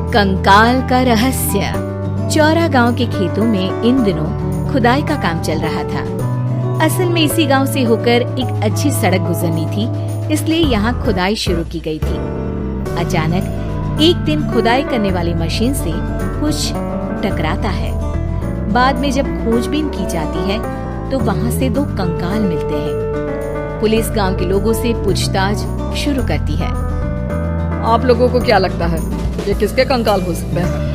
कंकाल का रहस्य। चौरा गांव के खेतों में इन दिनों खुदाई का काम चल रहा था। असल में इसी गांव से होकर एक अच्छी सड़क गुजरनी थी, इसलिए यहाँ खुदाई शुरू की गई थी। अचानक एक दिन खुदाई करने वाली मशीन से कुछ टकराता है। बाद में जब खोजबीन की जाती है तो वहाँ से 2 कंकाल मिलते हैं। पुलिस गांव के लोगों से पूछताछ शुरू करती है। आप लोगों को क्या लगता है ये किसके कंकाल हो सकते हैं?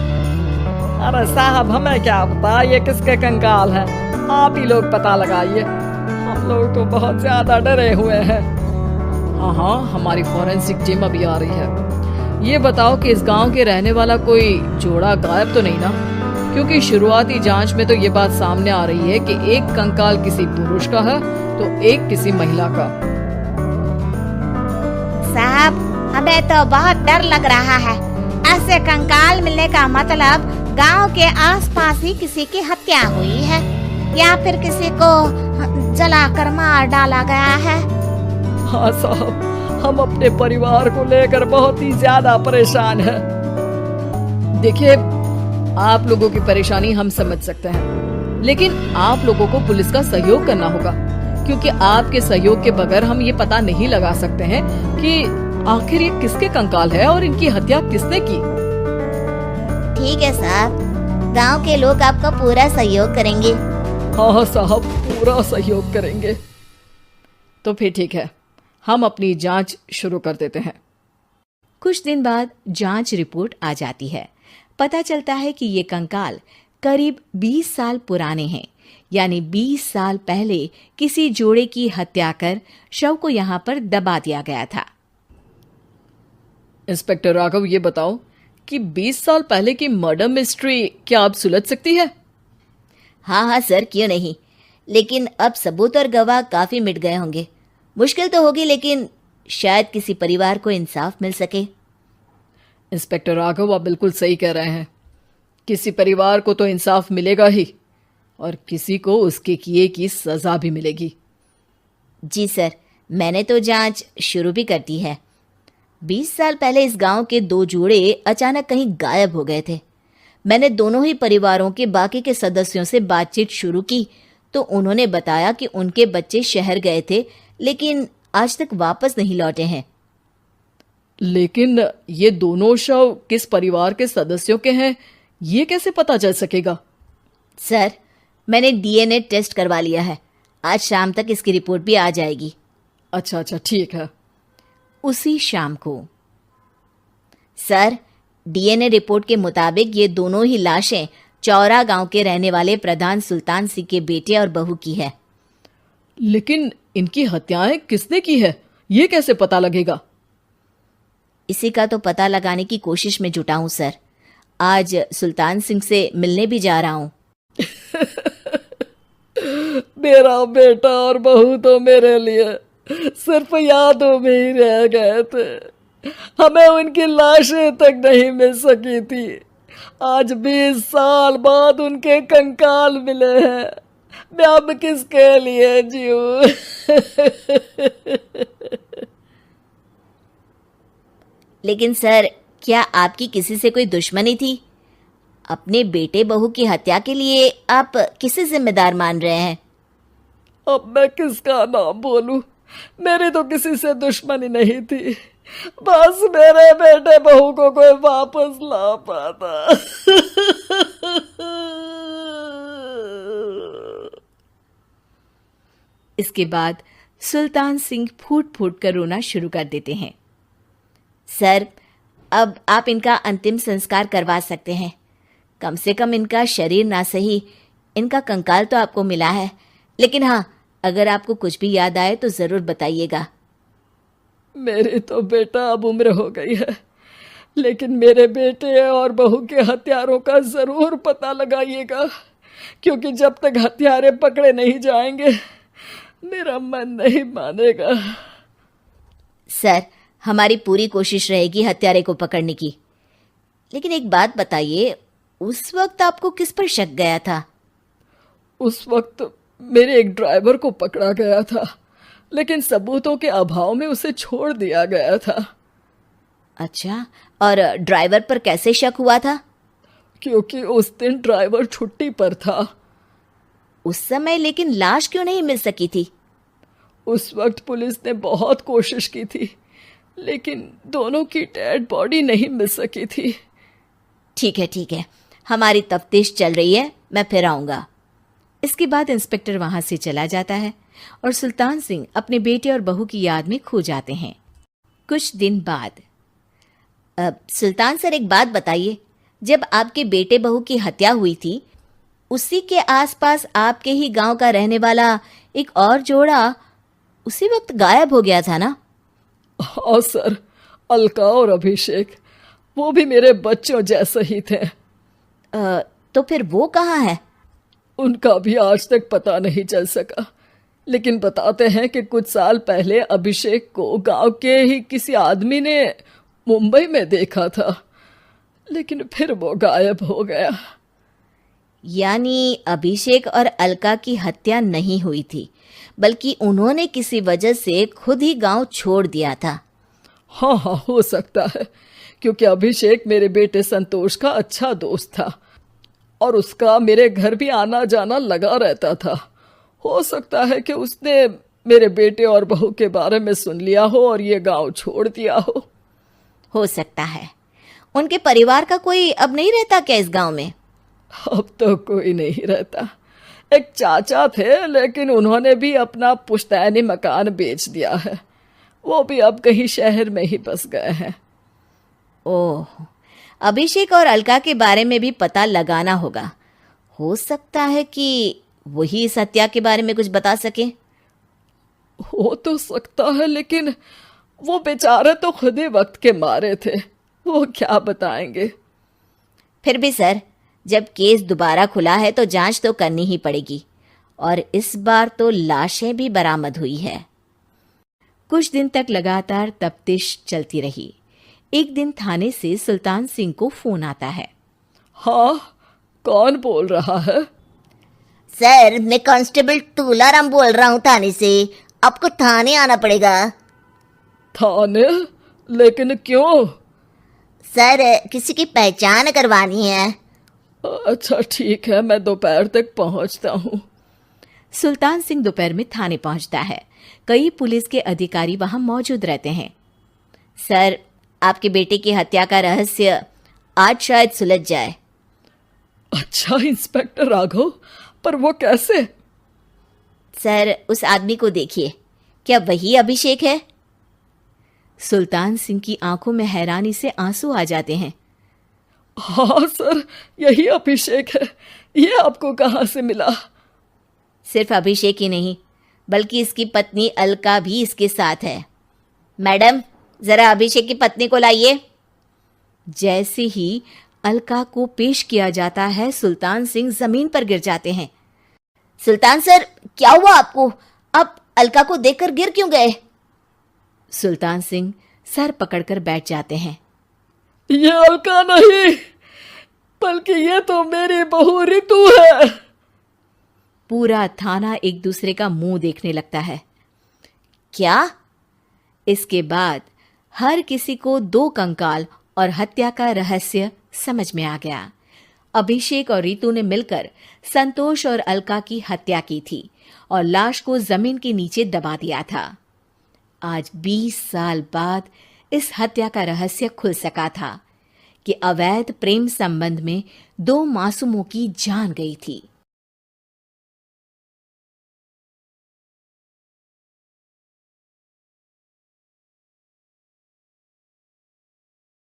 अरे साहब, हमें क्या पता ये किसके कंकाल हैं? आप ही लोग पता लगाइए, हम लोग तो बहुत ज्यादा डरे हुए हैं। हाँ, हमारी फॉरेंसिक टीम अभी आ रही है। ये बताओ कि इस गांव के रहने वाला कोई जोड़ा गायब तो नहीं ना? क्योंकि शुरुआती जांच में तो ये बात सामने आ रही है कि एक कंकाल किसी पुरुष का है तो एक किसी महिला का। साहब, हमें तो बहुत डर लग रहा है। ऐसे कंकाल मिलने का मतलब गांव के आसपास ही किसी की हत्या हुई है या फिर किसी को जलाकर मार डाला गया है। हाँ साहब, हम अपने परिवार को लेकर बहुत ही ज्यादा परेशान हैं। देखिए, आप लोगों की परेशानी हम समझ सकते हैं, लेकिन आप लोगों को पुलिस का सहयोग करना होगा, क्योंकि आपके सहयोग के बगैर हम ये पता नहीं लगा सकते हैं कि आखिर ये किसके कंकाल है और इनकी हत्या किसने की। ठीक है साहब, गांव के लोग आपका पूरा सहयोग करेंगे। हाँ साहब, पूरा सहयोग करेंगे। तो फिर ठीक है, हम अपनी जांच शुरू कर देते हैं। कुछ दिन बाद जांच रिपोर्ट आ जाती है। पता चलता है कि ये कंकाल करीब 20 साल पुराने हैं, यानी 20 साल पहले किसी जोड़े की हत्या कर शव को यहाँ पर दबा दिया गया था। इंस्पेक्टर राघव, ये बताओ कि 20 साल पहले की मर्डर मिस्ट्री क्या आप सुलझ सकती है? हाँ सर, क्यों नहीं, लेकिन अब सबूत और गवाह काफी मिट गए होंगे। मुश्किल तो होगी, लेकिन शायद किसी परिवार को इंसाफ मिल सके। इंस्पेक्टर राघव, आप बिल्कुल सही कह रहे हैं। किसी परिवार को तो इंसाफ मिलेगा ही और किसी को उसके किए की सजा भी मिलेगी। जी सर, मैंने तो जांच शुरू भी कर दी है। 20 साल पहले इस गांव के 2 जोड़े अचानक कहीं गायब हो गए थे। मैंने दोनों ही परिवारों के बाकी के सदस्यों से बातचीत शुरू की तो उन्होंने बताया कि उनके बच्चे शहर गए थे, लेकिन आज तक वापस नहीं लौटे हैं। लेकिन ये दोनों शव किस परिवार के सदस्यों के हैं, ये कैसे पता चल सकेगा? सर, मैंने डीएनए टेस्ट करवा लिया है। आज शाम तक इसकी रिपोर्ट भी आ जाएगी। अच्छा, ठीक है। उसी शाम को सर, डीएनए रिपोर्ट के मुताबिक ये दोनों ही लाशें चौरा गांव के रहने वाले प्रधान सुल्तान सिंह के बेटे और बहू की है। लेकिन इनकी हत्याएं किसने की है, ये कैसे पता लगेगा? इसी का तो पता लगाने की कोशिश में जुटा हूं सर। आज सुल्तान सिंह से मिलने भी जा रहा हूं। मेरा बेटा और बहू तो मेरे लिए सिर्फ यादों में ही रह गए थे। हमें उनकी लाशें तक नहीं मिल सकी थी। आज 20 साल बाद उनके कंकाल मिले हैं। मैं अब किसके लिए जीऊं? लेकिन सर, क्या आपकी किसी से कोई दुश्मनी थी? अपने बेटे बहू की हत्या के लिए आप किसे जिम्मेदार मान रहे हैं? अब मैं किसका नाम बोलूं? मेरी तो किसी से दुश्मनी नहीं थी, बस मेरे बेटे बहू को कोई वापस ला पाता। इसके बाद सुल्तान सिंह फूट फूट कर रोना शुरू कर देते हैं। सर, अब आप इनका अंतिम संस्कार करवा सकते हैं। कम से कम इनका शरीर ना सही, इनका कंकाल तो आपको मिला है। लेकिन हाँ, अगर आपको कुछ भी याद आए तो जरूर बताइएगा। मेरी तो बेटा अब उम्र हो गई है, लेकिन मेरे बेटे और बहू के हत्यारों का जरूर पता लगाइएगा, क्योंकि जब तक हत्यारे पकड़े नहीं जाएंगे मेरा मन नहीं मानेगा। सर, हमारी पूरी कोशिश रहेगी हत्यारे को पकड़ने की। लेकिन एक बात बताइए, उस वक्त आपको किस पर शक गया था? उस वक्त मेरे एक ड्राइवर को पकड़ा गया था, लेकिन सबूतों के अभाव में उसे छोड़ दिया गया था। अच्छा, और ड्राइवर पर कैसे शक हुआ था? क्योंकि उस दिन ड्राइवर छुट्टी पर था। उस समय लेकिन लाश क्यों नहीं मिल सकी थी? उस वक्त पुलिस ने बहुत कोशिश की थी, लेकिन दोनों की डेड बॉडी नहीं मिल सकी थी। ठीक है, हमारी तफ्तीश चल रही है, मैं फिर आऊंगा। इसके बाद इंस्पेक्टर वहां से चला जाता है और सुल्तान सिंह अपने बेटे और बहू की याद में खो जाते हैं। कुछ दिन बाद सुल्तान सर, एक बात बताइए, जब आपके बेटे बहू की हत्या हुई थी, उसी के आसपास आपके ही गांव का रहने वाला एक और जोड़ा उसी वक्त गायब हो गया था ना? हाँ सर, अलका और अभिषेक, वो भी मेरे बच्चों जैसे ही थे। तो फिर वो कहाँ है? उनका भी आज तक पता नहीं चल सका, लेकिन बताते हैं कि कुछ साल पहले अभिषेक को गांव के ही किसी आदमी ने मुंबई में देखा था, लेकिन फिर वो गायब हो गया। यानी अभिषेक और अलका की हत्या नहीं हुई थी, बल्कि उन्होंने किसी वजह से खुद ही गांव छोड़ दिया था। हाँ, हो सकता है, क्योंकि अभिषेक मेरे बेटे संतोष का अच्छा दोस्त था और उसका मेरे घर भी आना जाना लगा रहता था। हो सकता है कि उसने मेरे बेटे और बहू के बारे में सुन लिया हो और ये गांव छोड़ दिया हो सकता है। उनके परिवार का कोई अब नहीं रहता क्या इस गांव में? अब तो कोई नहीं रहता। एक चाचा थे, लेकिन उन्होंने भी अपना पुश्तैनी मकान बेच दिया है। वो भी अब कहीं शहर में ही बस गए हैं। ओह, अभिषेक और अलका के बारे में भी पता लगाना होगा। हो सकता है कि वही इस हत्या के बारे में कुछ बता सके। हो तो सकता है, लेकिन वो बेचारे तो खुद ही वक्त के मारे थे, वो क्या बताएंगे। फिर भी सर, जब केस दोबारा खुला है तो जांच तो करनी ही पड़ेगी, और इस बार तो लाशें भी बरामद हुई है। कुछ दिन तक लगातार तफ्तीश चलती रही। एक दिन थाने से सुल्तान सिंह को फोन आता है। हाँ, कौन बोल रहा है? सर, मैं कांस्टेबल तुलाराम बोल रहा हूँ थाने से। आपको थाने आना पड़ेगा। थाने? लेकिन क्यों? सर, किसी की पहचान करवानी है। अच्छा ठीक है, मैं दोपहर तक पहुंचता हूँ। सुल्तान सिंह दोपहर में थाने पहुंचता है। कई पुलिस के अधिकारी वहां मौजूद रहते हैं। सर, आपके बेटे की हत्या का रहस्य आज शायद सुलझ जाए। अच्छा इंस्पेक्टर राघव, पर वो कैसे? सर, उस आदमी को देखिए, क्या वही अभिषेक है? सुल्तान सिंह की आंखों में हैरानी से आंसू आ जाते हैं। हाँ सर, यही अभिषेक है। ये आपको कहाँ से मिला? सिर्फ अभिषेक ही नहीं, बल्कि इसकी पत्नी अलका भी इसके साथ है। मैडम, जरा अभिषेक की पत्नी को लाइए। जैसे ही अलका को पेश किया जाता है, सुल्तान सिंह जमीन पर गिर जाते हैं। सुल्तान सर, क्या हुआ आपको? आप अलका को देखकर गिर क्यों गए? सुल्तान सिंह सर पकड़कर बैठ जाते हैं। ये अलका नहीं, बल्कि ये तो मेरी बहू रितु है। पूरा थाना एक दूसरे का मुंह देखने लगता है। क्या? इसके बाद हर किसी को दो कंकाल और हत्या का रहस्य समझ में आ गया। अभिषेक और रितु ने मिलकर संतोष और अलका की हत्या की थी और लाश को जमीन के नीचे दबा दिया था। आज 20 साल बाद इस हत्या का रहस्य खुल सका था कि अवैध प्रेम संबंध में 2 मासूमों की जान गई थी।